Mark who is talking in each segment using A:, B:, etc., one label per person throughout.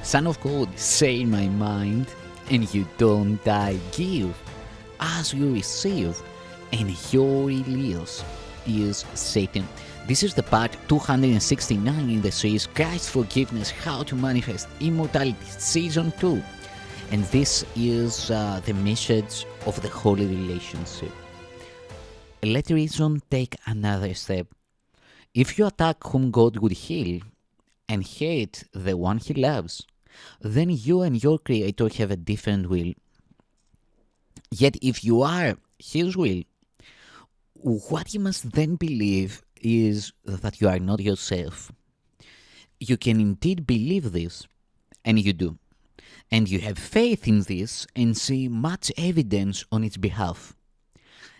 A: Son of God, say in my mind, and you don't die, give as you receive, and your release is Satan. This is the part 269 in the series Christ's Forgiveness, How to Manifest Immortality, Season 2. And this is the message of the holy relationship. Let reason take another step. If you attack whom God would heal and hate the one he loves, then you and your Creator have a different will. Yet if you are his will, what you must then believe is that you are not yourself. You can indeed believe this, and you do. And you have faith in this and see much evidence on its behalf.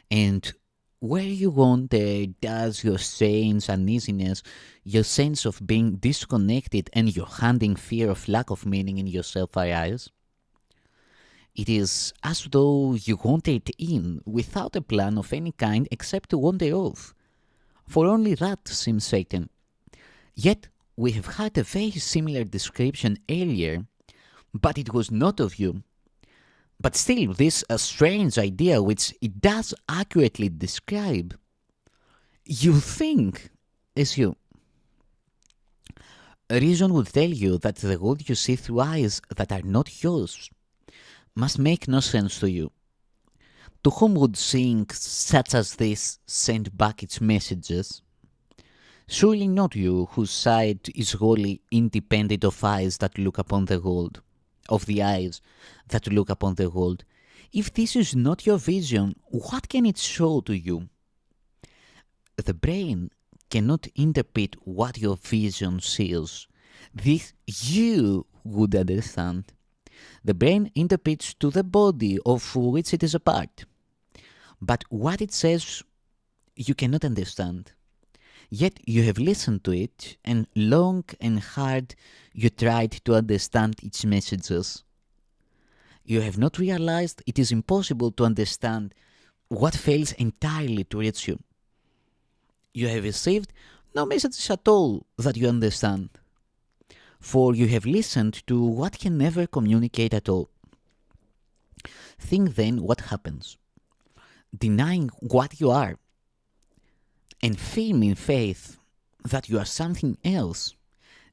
A: And where you wander does your strange uneasiness, your sense of being disconnected and your haunting fear of lack of meaning in yourself arise? It is as though you wandered in without a plan of any kind except to wander off, for only that seems Satan. Yet we have had a very similar description earlier, but it was not of you. But still, this a strange idea which it does accurately describe. You think as you. Reason would tell you that the world you see through eyes that are not yours must make no sense to you. To whom would seeing such as this send back its messages? Surely not you, whose sight is wholly independent of eyes that look upon the world. Of the eyes that look upon the world. If this is not your vision, what can it show to you? The brain cannot interpret what your vision sees. This you would understand. The brain interprets to the body of which it is a part. But what it says, you cannot understand. Yet you have listened to it, and long and hard you tried to understand its messages. You have not realized it is impossible to understand what fails entirely to reach you. You have received no messages at all that you understand, for you have listened to what can never communicate at all. Think then what happens. Denying what you are, and firm in faith that you are something else,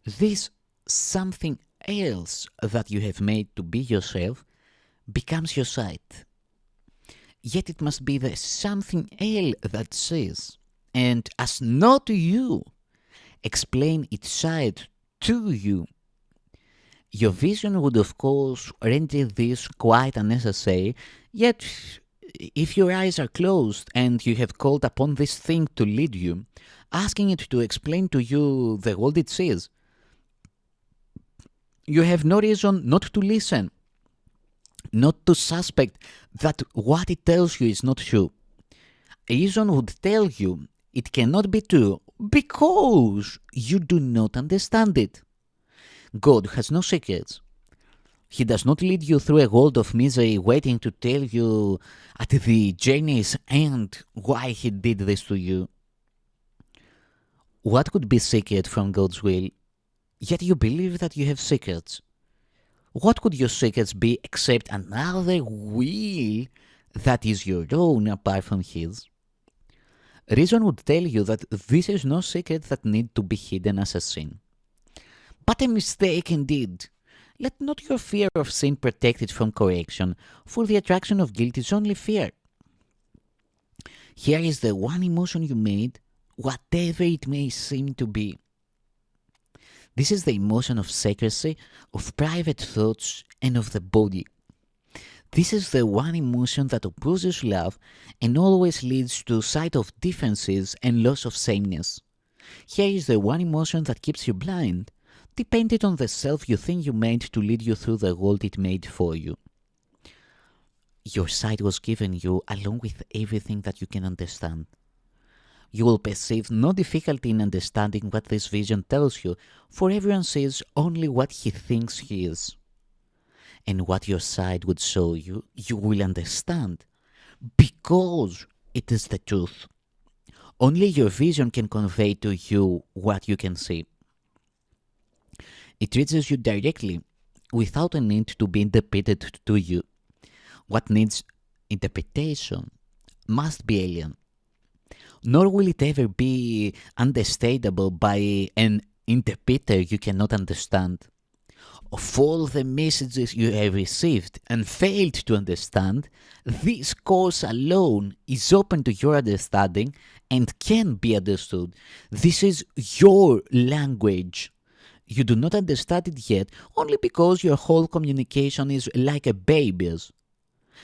A: this something else that you have made to be yourself becomes your sight. Yet it must be the something else that says, and as not you, explain its sight to you. Your vision would of course render this quite unnecessary, yet if your eyes are closed and you have called upon this thing to lead you, asking it to explain to you the world it sees, you have no reason not to listen, not to suspect that what it tells you is not true. Reason would tell you it cannot be true because you do not understand it. God has no secrets. He does not lead you through a world of misery waiting to tell you at the journey's end why he did this to you. What could be secret from God's will? Yet you believe that you have secrets. What could your secrets be except another will that is your own apart from his? Reason would tell you that this is no secret that need to be hidden as a sin. But a mistake indeed. Let not your fear of sin protect it from correction, for the attraction of guilt is only fear. Here is the one emotion you made, whatever it may seem to be. This is the emotion of secrecy, of private thoughts, and of the body. This is the one emotion that opposes love and always leads to sight of differences and loss of sameness. Here is the one emotion that keeps you blind, dependent on the self you think you made to lead you through the world it made for you. Your sight was given you along with everything that you can understand. You will perceive no difficulty in understanding what this vision tells you, for everyone sees only what he thinks he is. And what your sight would show you, you will understand, because it is the truth. Only your vision can convey to you what you can see. It reaches you directly, without a need to be interpreted to you. What needs interpretation must be alien, nor will it ever be understandable by an interpreter you cannot understand. Of all the messages you have received and failed to understand, this course alone is open to your understanding and can be understood. This is your language. You do not understand it yet only because your whole communication is like a baby's.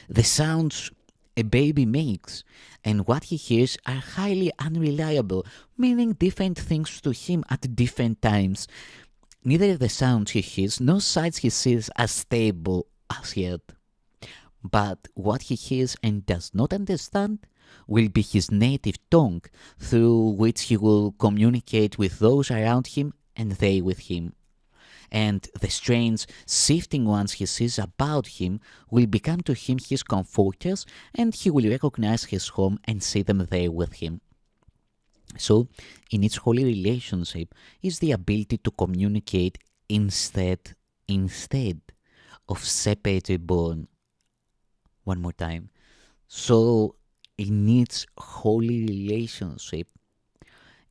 A: The sounds a baby makes and what he hears are highly unreliable, meaning different things to him at different times. Neither the sounds he hears nor sights he sees are stable as yet. But what he hears and does not understand will be his native tongue, through which he will communicate with those around him and they with him. And the strange, shifting ones he sees about him will become to him his comforters, and he will recognize his home and see them there with him. So, in its holy relationship is the ability to communicate instead of separately born. One more time. So, in its holy relationship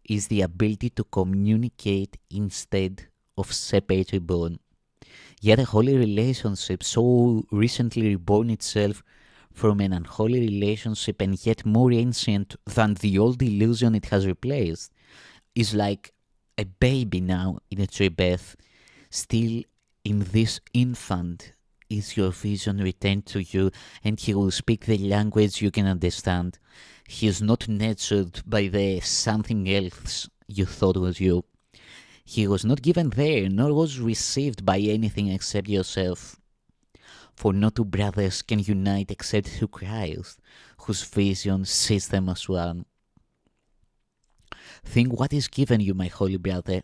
A: is the ability to communicate instead of separately born. Yet a holy relationship so recently reborn itself from an unholy relationship and yet more ancient than the old illusion it has replaced, is like a baby now in its rebirth. Still in this infant is your vision returned to you, and he will speak the language you can understand. He is not nurtured by the something else you thought was you. He was not given there, nor was received by anything except yourself. For no two brothers can unite except through Christ, whose vision sees them as one. Think what is given you, my holy brother.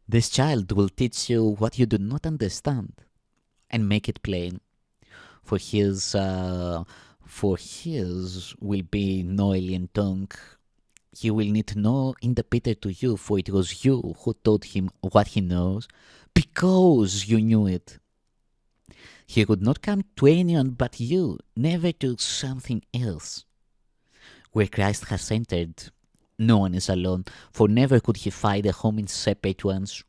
A: This child will teach you what you do not understand, and make it plain. For his will be no alien tongue. He will need no interpreter to you, for it was you who taught him what he knows, because you knew it. He would not come to anyone but you, never to something else. Where Christ has entered, no one is alone, for never could he find a home in separate ones.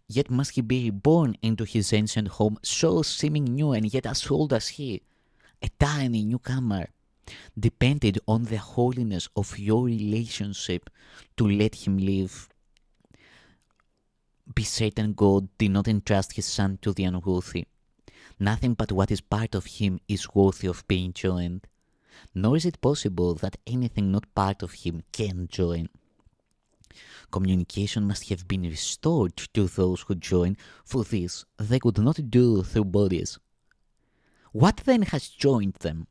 A: Yet must he be reborn into his ancient home, so seeming new and yet as old as he, a tiny newcomer, depended on the holiness of your relationship to let him live. Be certain God did not entrust his son to the unworthy. Nothing but what is part of him is worthy of being joined, nor is it possible that anything not part of him can join. Communication must have been restored to those who join, for this they could not do through bodies. What then has joined them?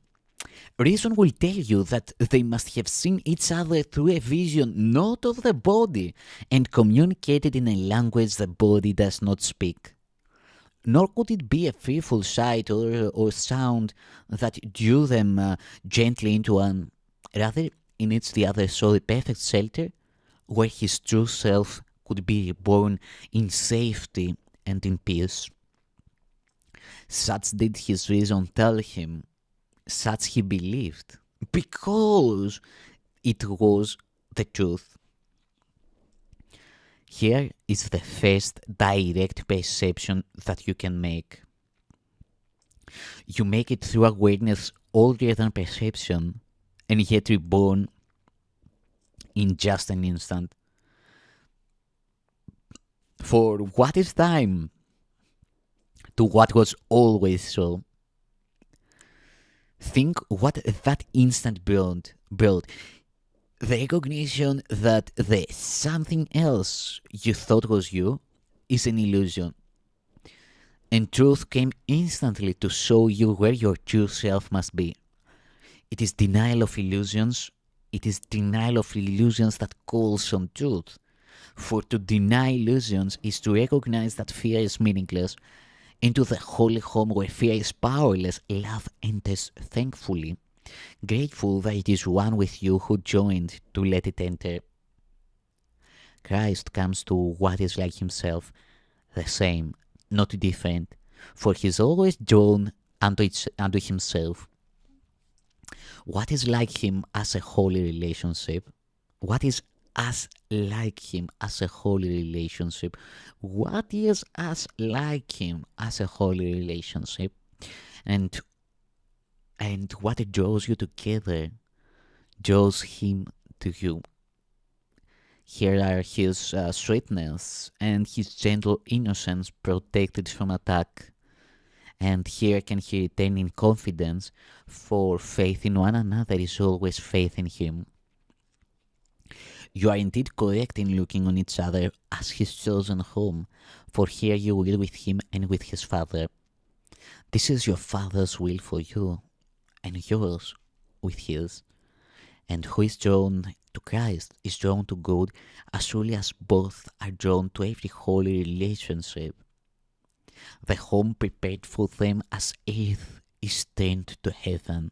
A: Reason will tell you that they must have seen each other through a vision not of the body, and communicated in a language the body does not speak. Nor could it be a fearful sight or sound that drew them gently into one. Rather, in its the other saw the perfect shelter, where his true self could be reborn in safety and in peace. Such did his reason tell him, such he believed, because it was the truth. Here is the first direct perception that you can make. You make it through awareness older than perception, and yet reborn in just an instant. For what is time to what was always so? Think what that instant brought. The recognition that the something else you thought was you is an illusion. And truth came instantly to show you where your true self must be. It is denial of illusions. It is denial of illusions that calls on truth. For to deny illusions is to recognize that fear is meaningless. Into the holy home where fear is powerless, love enters thankfully, grateful that it is one with you who joined to let it enter. Christ comes to what is like himself, the same, not different, for he is always drawn unto himself. What is like him as a holy relationship? What is us like him as a holy relationship? What is us like him as a holy relationship? And what draws you together, draws him to you. Here are his sweetness and his gentle innocence protected from attack. And here can he retain in confidence, for faith in one another is always faith in him. You are indeed correct in looking on each other as his chosen home, for here you will with him and with his Father. This is your Father's will for you, and yours with his. And who is drawn to Christ is drawn to God as surely as both are drawn to every holy relationship. The home prepared for them as earth is turned to heaven.